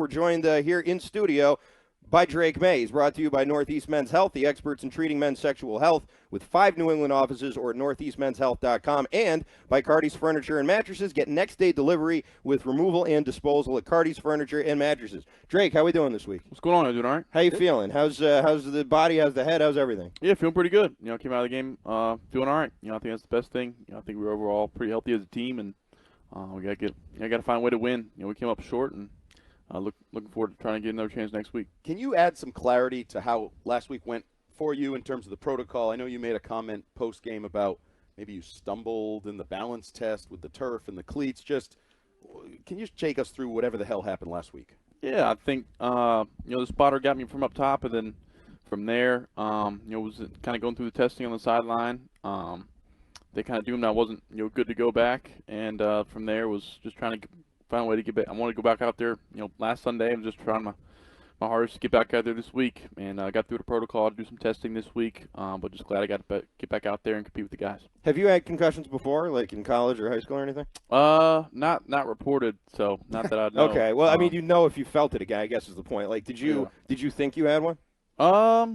We're joined here in studio by Drake Maye. He's brought to you by Northeast Men's Health, the experts in treating men's sexual health, with 5 New England offices or at northeastmenshealth.com, and by Cardi's Furniture and Mattresses. Get next-day delivery with removal and disposal at Cardi's Furniture and Mattresses. Drake, how we doing this week? What's going on? You doing all right? How you feeling? How's the body? How's the head? How's everything? Yeah, feeling pretty good. Came out of the game feeling all right. I think that's the best thing. I think we're overall pretty healthy as a team, and we got to find a way to win. We came up short, and looking forward to trying to get another chance next week. Can you add some clarity to how last week went for you in terms of the protocol? I know you made a comment post-game about maybe you stumbled in the balance test with the turf and the cleats. Can you take us through whatever the hell happened last week? Yeah, I think the spotter got me from up top, and then from there, was kind of going through the testing on the sideline. They kind of doomed I wasn't good to go back, and from there was just trying to find a way to get back. I wanted to go back out there. Last Sunday, I'm just trying my hardest to get back out there this week, and I got through the protocol to do some testing this week. But just glad I got to get back out there and compete with the guys. Have you had concussions before, like in college or high school or anything? Not reported, so not that I know. Okay, well, I mean, if you felt it again, I guess is the point. Like, did you think you had one? I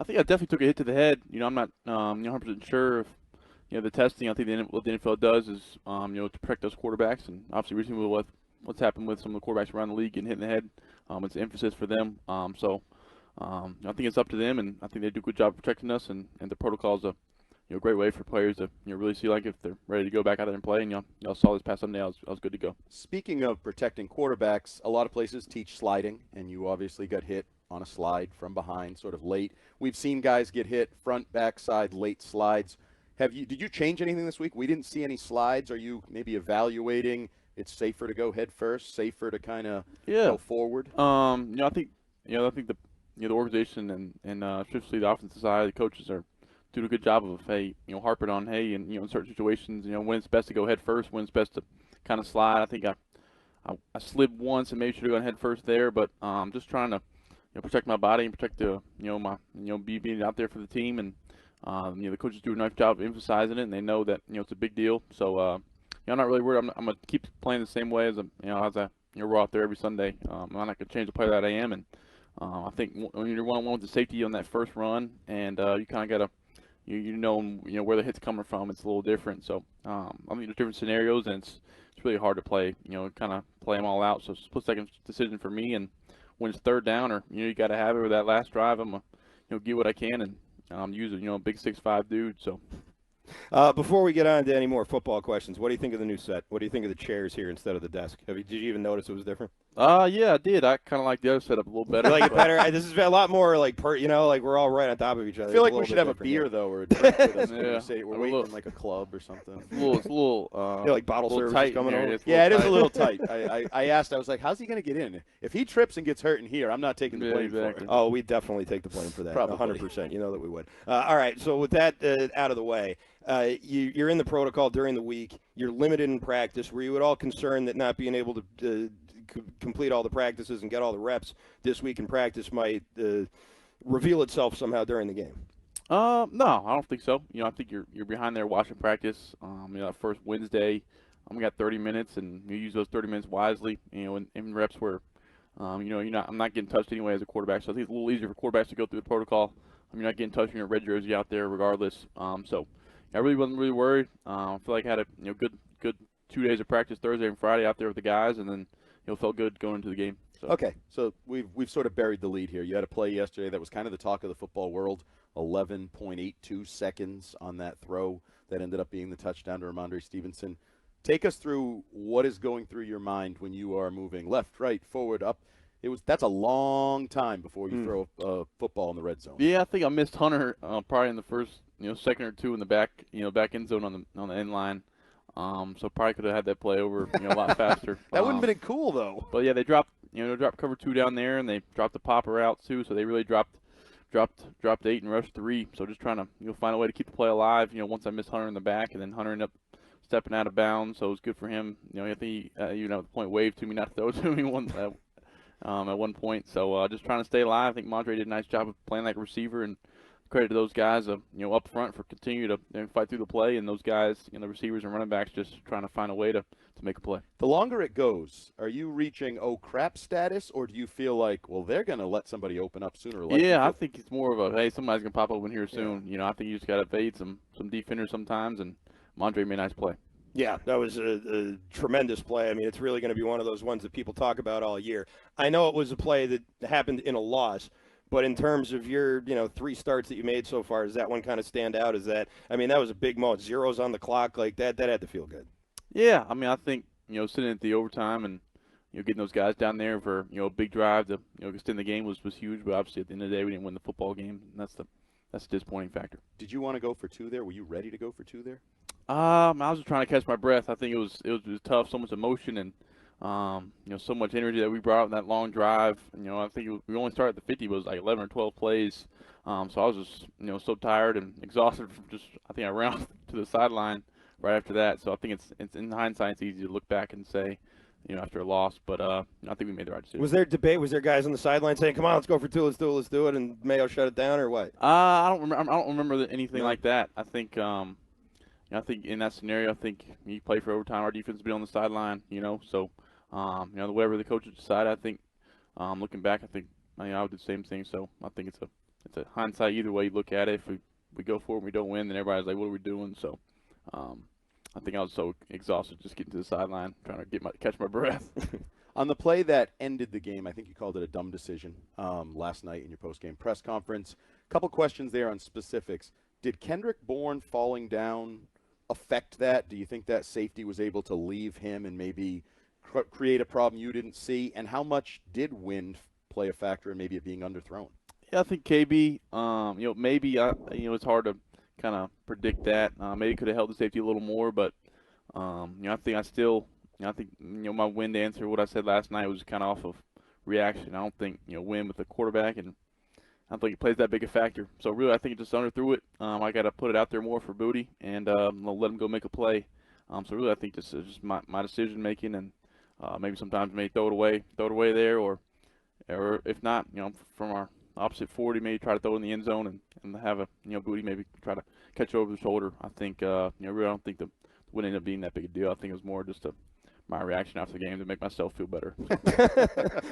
think I definitely took a hit to the head. I'm not 100% sure if the testing. I think what the NFL does is to protect those quarterbacks, and obviously recently with what's happened with some of the quarterbacks around the league getting hit in the head, it's an emphasis for them. So I think it's up to them, and I think they do a good job of protecting us, and the protocol is a great way for players to really see like if they're ready to go back out there and play. And y'all saw this past Sunday, I was good to go. Speaking of protecting quarterbacks, a lot of places teach sliding, and you obviously got hit on a slide from behind, sort of late. We've seen guys get hit front, back, side, late slides. Did you change anything this week? We didn't see any slides. Are you maybe evaluating it's safer to go head first, safer to kind of go forward? I think the organization and especially the offensive side, the coaches are doing a good job of harping on and in certain situations, when it's best to go head first, when it's best to kind of slide. I think I slid once and maybe should have gone head first there, but just trying to protect my body and protect the my being out there for the team, and the coaches do a nice job of emphasizing it, and they know that it's a big deal. So I'm not really worried. I'm gonna keep playing the same way as we're out there every Sunday. I'm not gonna change the player that I am, and I think when you're one-on-one with the safety on that first run, and you kind of gotta where the hit's coming from, it's a little different. So I mean, there's different scenarios, and it's really hard to play. Kind of play them all out. So it's a split-second decision for me, and when it's third down or you got to have it with that last drive, I'm gonna get what I can and use it. A big 6'5" dude. So. Before we get on to any more football questions, what do you think of the new set? What do you think of the chairs here instead of the desk? Did you even notice it was different? Yeah, I did. I kind of like the other setup a little better. You like it better? This is a lot more like like we're all right on top of each other. I feel like we should have a beer though, or a drink with us. Yeah. Say we're waiting in like a club or something. It's a little like bottle service tight coming over. Yeah, it is a little tight. I asked. I was like, "How's he going to get in? If he trips and gets hurt in here, I'm not taking the blame for it." Oh, we definitely take the blame for that. Probably. 100%. You know that we would. All right. So with that out of the way. You're in the protocol during the week. You're limited in practice. Were you at all concerned that not being able to complete all the practices and get all the reps this week in practice might reveal itself somehow during the game? No, I don't think so. I think you're behind there watching practice. First Wednesday, we got 30 minutes, and you use those 30 minutes wisely. In reps where, I'm not getting touched anyway as a quarterback, so I think it's a little easier for quarterbacks to go through the protocol. You're not getting touched in your red jersey out there regardless. So. I really wasn't really worried. I feel like I had a good 2 days of practice Thursday and Friday out there with the guys, and then felt good going into the game. So. Okay, so we've sort of buried the lead here. You had a play yesterday that was kind of the talk of the football world. 11.82 seconds on that throw that ended up being the touchdown to Ramondre Stevenson. Take us through what is going through your mind when you are moving left, right, forward, up. That's a long time before you throw a football in the red zone. Yeah, I think I missed Hunter probably in the first second or two in the back end zone on the end line. So probably could have had that play over a lot faster. That wouldn't have been cool though. But yeah, they dropped cover 2 down there, and they dropped the popper out too. So they really dropped 8 and rushed 3. So just trying to find a way to keep the play alive. Once I missed Hunter in the back, and then Hunter ended up stepping out of bounds, so it was good for him. I think he, the point waved to me not to throw to me at one point. So just trying to stay alive. I think Mondre did a nice job of playing like a receiver and credit to those guys, up front for continuing to fight through the play, and those guys, the receivers and running backs just trying to find a way to make a play. The longer it goes, are you reaching oh crap status, or do you feel like, well, they're going to let somebody open up sooner or later? Yeah, I think it's more of a, hey, somebody's going to pop open here soon. I think you just got to evade some defenders sometimes, and Mondre made a nice play. Yeah, that was a tremendous play. I mean, it's really going to be one of those ones that people talk about all year. I know it was a play that happened in a loss, but in terms of your, 3 starts that you made so far, does that one kind of stand out? That was a big moment. Zeros on the clock, like that had to feel good. Yeah, I think, sitting at the overtime and, getting those guys down there for, a big drive to, extend the game was huge, but obviously at the end of the day we didn't win the football game, and that's the disappointing factor. Did you want to go for 2 there? Were you ready to go for 2 there? I was just trying to catch my breath. I think it was tough, so much emotion and so much energy that we brought out in that long drive. I think we only started at the 50, but it was like 11 or 12 plays. So I was just so tired and exhausted from I think I ran off to the sideline right after that. So I think it's in hindsight it's easy to look back and say, after a loss, but I think we made the right decision. Was there debate? Was there guys on the sideline saying, "Come on, let's go for 2, let's do it," and Mayo shut it down, or what? I don't remember anything like that. I think I think in that scenario, I think you play for overtime. Our defense has been on the sideline, so whatever the coaches decide, I think looking back, I think I would do the same thing. So I think it's a hindsight either way you look at it. If we go for it and we don't win, then everybody's like, what are we doing? So I think I was so exhausted just getting to the sideline, trying to catch my breath. On the play that ended the game, I think you called it a dumb decision last night in your post-game press conference. A couple questions there on specifics. Did Kendrick Bourne falling down affect that? Do you think that safety was able to leave him and maybe create a problem you didn't see? And how much did wind play a factor in maybe it being underthrown? Yeah, I think KB, maybe, it's hard to kind of predict that. Maybe could have held the safety a little more, but, I think my wind answer, what I said last night, was kind of off of reaction. I don't think, wind with the quarterback, and I don't think it plays that big a factor. So really, I think it just underthrew it. I got to put it out there more for Booty and let him go make a play. So really, I think this is just my decision making, and maybe sometimes maybe throw it away there, or if not, from our opposite 40, maybe try to throw it in the end zone and have a Booty maybe try to catch it over the shoulder. I think really I don't think the win ended up being that big a deal. I think it was more just my reaction after the game to make myself feel better.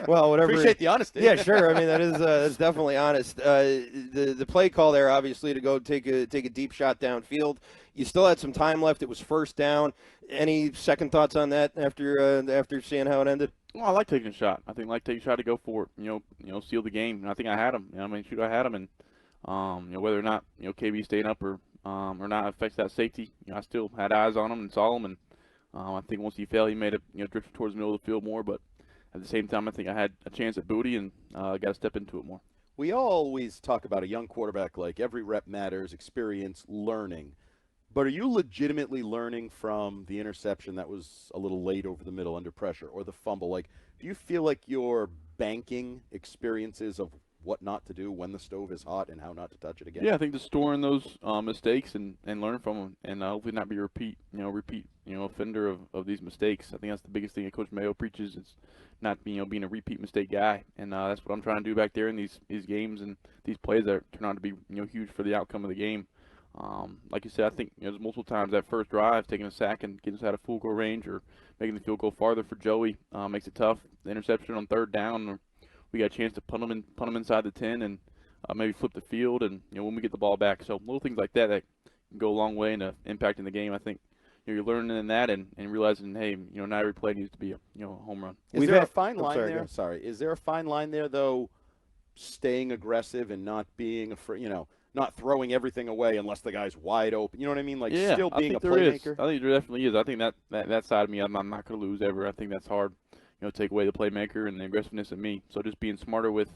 Well, whatever. Appreciate the honesty. Yeah, sure. That is that's definitely honest. The play call there, obviously, to go take a deep shot downfield. You still had some time left. It was first down. Any second thoughts on that after seeing how it ended? Well, I like taking a shot. I think taking a shot to go for it. Seal the game. And I think I had him. I had him, and whether or not KB staying up or not affects that safety. I still had eyes on him and saw him, and I think once he fell, he made it drift towards the middle of the field more. But at the same time, I think I had a chance at Booty and got to step into it more. We always talk about a young quarterback like every rep matters, experience, learning. But are you legitimately learning from the interception that was a little late over the middle under pressure, or the fumble? Do you feel like you're banking experiences of what not to do when the stove is hot and how not to touch it again? Yeah, I think just storing those mistakes and learn from them, and hopefully not be a repeat offender of these mistakes. I think that's the biggest thing that Coach Mayo preaches, is not being a repeat mistake guy, and that's what I'm trying to do back there in these games and these plays that turn out to be huge for the outcome of the game. Like you said, I think there's multiple times that first drive, taking a sack and getting us out of field goal range, or making the field goal farther for Joey makes it tough. The interception on third down, we got a chance to punt them inside the 10 and maybe flip the field, and when we get the ball back. So little things like that can go a long way into impacting the game. I think you're learning in that and realizing, hey, not every play needs to be a home run. Is there a fine line there? Sorry, is there a fine line there though? Staying aggressive and not being afraid, not throwing everything away unless the guy's wide open. You know what I mean? Still being a playmaker. I think there definitely is. I think that side of me, I'm not going to lose ever. I think that's hard. Take away the playmaker and the aggressiveness in me. So just being smarter with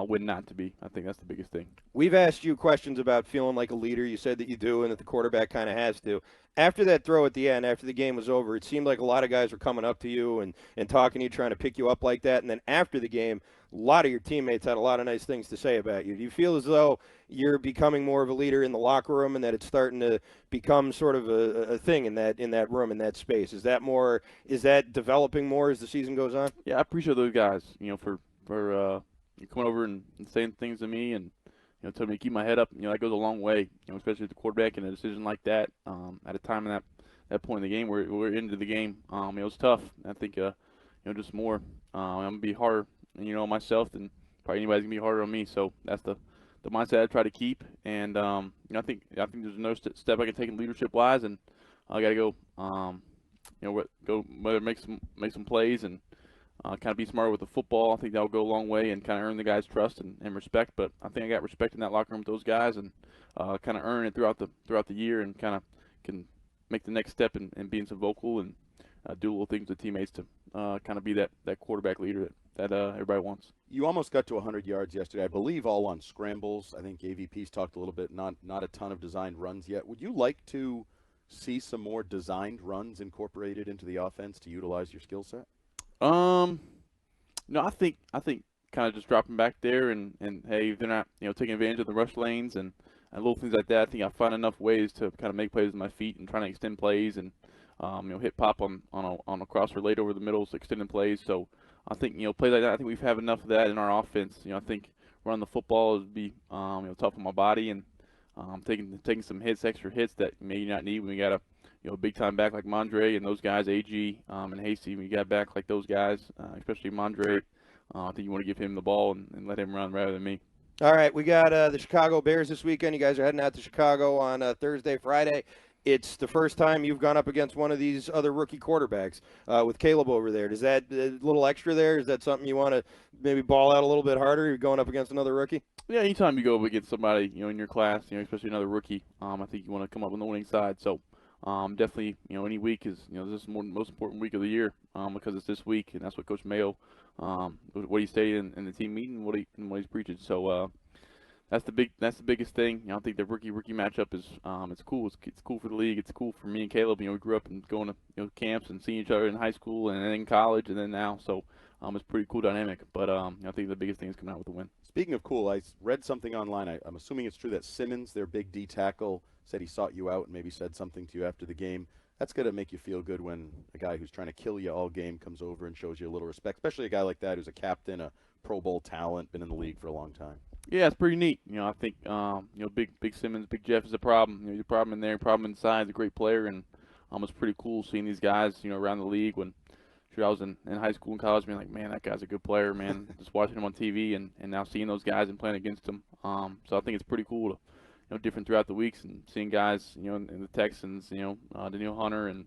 when not to be. I think that's the biggest thing. We've asked you questions about feeling like a leader. You said that you do and that the quarterback kind of has to. After that throw at the end, after the game was over, it seemed like a lot of guys were coming up to you and talking to you, trying to pick you up like that. And then after the game, a lot of your teammates had a lot of nice things to say about you. Do you feel as though you're becoming more of a leader in the locker room and that it's starting to become sort of a thing in that room, in that space? Is that developing more as the season goes on? Yeah, I appreciate those guys, for coming over and saying things to me, and told me to keep my head up. That goes a long way. Especially with the quarterback and a decision like that at a time in that point in the game where we're into the game. It was tough. I think just more. I'm gonna be harder, on myself than probably anybody's gonna be harder on me. So that's the mindset I try to keep. And I think there's no step I can take in leadership wise, and I got to go. Go whether make some plays and kind of be smarter with the football. I think that'll go a long way and kind of earn the guys' trust and respect. But I think I got respect in that locker room with those guys, and kind of earn it throughout the year, and kind of can make the next step in being some vocal and do little things with teammates to kind of be that quarterback leader that everybody wants. You almost got to 100 yards yesterday, I believe, all on scrambles. I think AVP's talked a little bit, not a ton of designed runs yet. Would you like to see some more designed runs incorporated into the offense to utilize your skill set? No, I think kind of just dropping back there and hey, if they're not taking advantage of the rush lanes and little things like that, I think I find enough ways to kind of make plays with my feet and trying to extend plays and hit pop on a crosser late over the middle, so extending plays. So I think plays like that. I think we have enough of that in our offense. I think running the football would be tough on my body and taking some extra hits that you may not need when we got a big time back like Mondre and those guys, AG and Hasty. When you got back like those guys, especially Mondre, I think you want to give him the ball and let him run rather than me. All right, we got the Chicago Bears this weekend. You guys are heading out to Chicago on Thursday, Friday. It's the first time you've gone up against one of these other rookie quarterbacks with Caleb over there. Does that a little extra there? Is that something you want to maybe ball out a little bit harder? You're going up against another rookie? Yeah, anytime you go up against somebody in your class, especially another rookie, I think you want to come up on the winning side. So definitely, any week is this is the most important week of the year because it's this week, and that's what Coach Mayo, what he stated in the team meeting, what he's preaching. So that's the biggest thing. I think the rookie matchup is it's cool. It's cool for the league. It's cool for me and Caleb. We grew up and going to camps and seeing each other in high school and then in college and then now. So it's a pretty cool dynamic. But I think the biggest thing is coming out with the win. Speaking of cool, I read something online. I'm assuming it's true that Simmons, their big D tackle, said he sought you out and maybe said something to you after the game. That's going to make you feel good when a guy who's trying to kill you all game comes over and shows you a little respect, especially a guy like that who's a captain, a Pro Bowl talent, been in the league for a long time. Yeah, it's pretty neat. I think Big Simmons, Big Jeff is a problem. He's a problem in there, problem inside. He's a great player, and it's pretty cool seeing these guys around the league. When I was in high school and college, being like, man, that guy's a good player, man. Just watching him on TV and now seeing those guys and playing against them. So I think it's pretty cool to different throughout the weeks and seeing guys in the Texans, Daniil Hunter and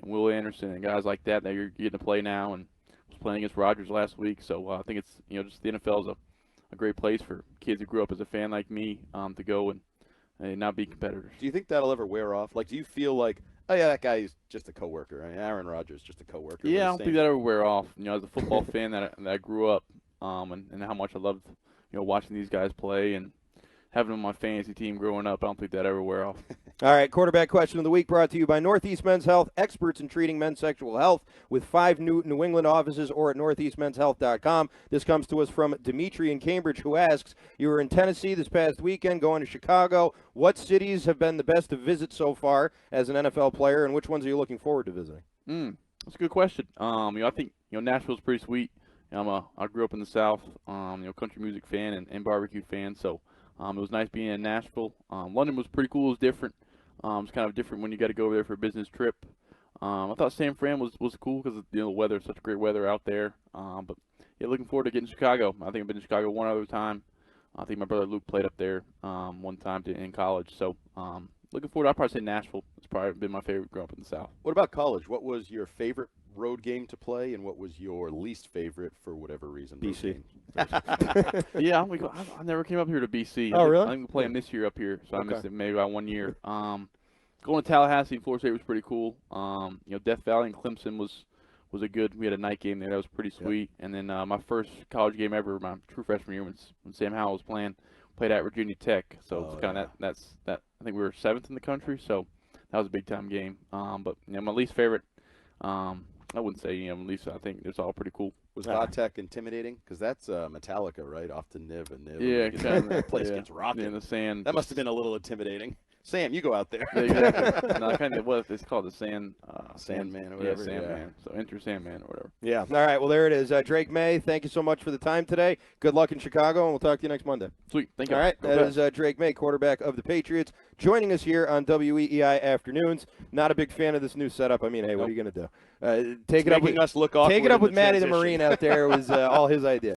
Will Anderson and guys like that you're getting to play now, and was playing against Rodgers last week. So I think it's just the NFL is a great place for kids who grew up as a fan like me to go and not be competitors. Do you think that'll ever wear off? Like, do you feel like, oh yeah, that guy is just a coworker? I mean, Aaron Rodgers just a coworker. Yeah, I don't think that ever wear off. As a football fan that I grew up, and how much I loved watching these guys play and having them on my fantasy team growing up, I don't think that ever wear off. All right, quarterback question of the week brought to you by Northeast Men's Health, experts in treating men's sexual health with 5 New England offices or at northeastmenshealth.com. This comes to us from Dimitri in Cambridge, who asks, you were in Tennessee this past weekend going to Chicago. What cities have been the best to visit so far as an NFL player, and which ones are you looking forward to visiting? That's a good question. I think Nashville's pretty sweet. I grew up in the South, country music fan and barbecue fan, so it was nice being in Nashville. London was pretty cool. It was different. It's kind of different when you got to go over there for a business trip. I thought San Fran was cool because the weather, such great weather out there. But yeah, looking forward to getting to Chicago. I think I've been to Chicago one other time. I think my brother Luke played up there one time in college. So looking forward. I'd probably say Nashville. It's probably been my favorite growing up in the South. What about college? What was your favorite road game to play, and what was your least favorite for whatever reason? BC. Yeah, I never came up here to BC. Oh, really? I think we play them this year up here, so I missed it maybe by 1 year. Going to Tallahassee and Florida State was pretty cool. Death Valley and Clemson was a good. We had a night game there that was pretty sweet. Yep. And then my first college game ever, my true freshman year, when Sam Howell was played at Virginia Tech. So it's kind of that. I think we were 7th in the country, so that was a big time game. But my least favorite. I wouldn't say at least I think it's all pretty cool. Was Vatech intimidating? Because that's Metallica, right? Off the nib and nib. Yeah, the place gets rocking. In the sand. That must have been a little intimidating. Sam, you go out there. Yeah, exactly. No, kind of what it's called the sand. Sandman or whatever. Yeah, Sandman. So enter Sandman or whatever. Yeah. All right. Well, there it is. Drake Maye, thank you so much for the time today. Good luck in Chicago, and we'll talk to you next Monday. Sweet. Thank you. All right. Go That Best. is Drake Maye, quarterback of the Patriots, joining us here on WEEI Afternoons. Not a big fan of this new setup. I mean, hey, what are you going to do? Take it up with us look awkward take it up in with the Matty the transition. Marine out there. It was all his idea.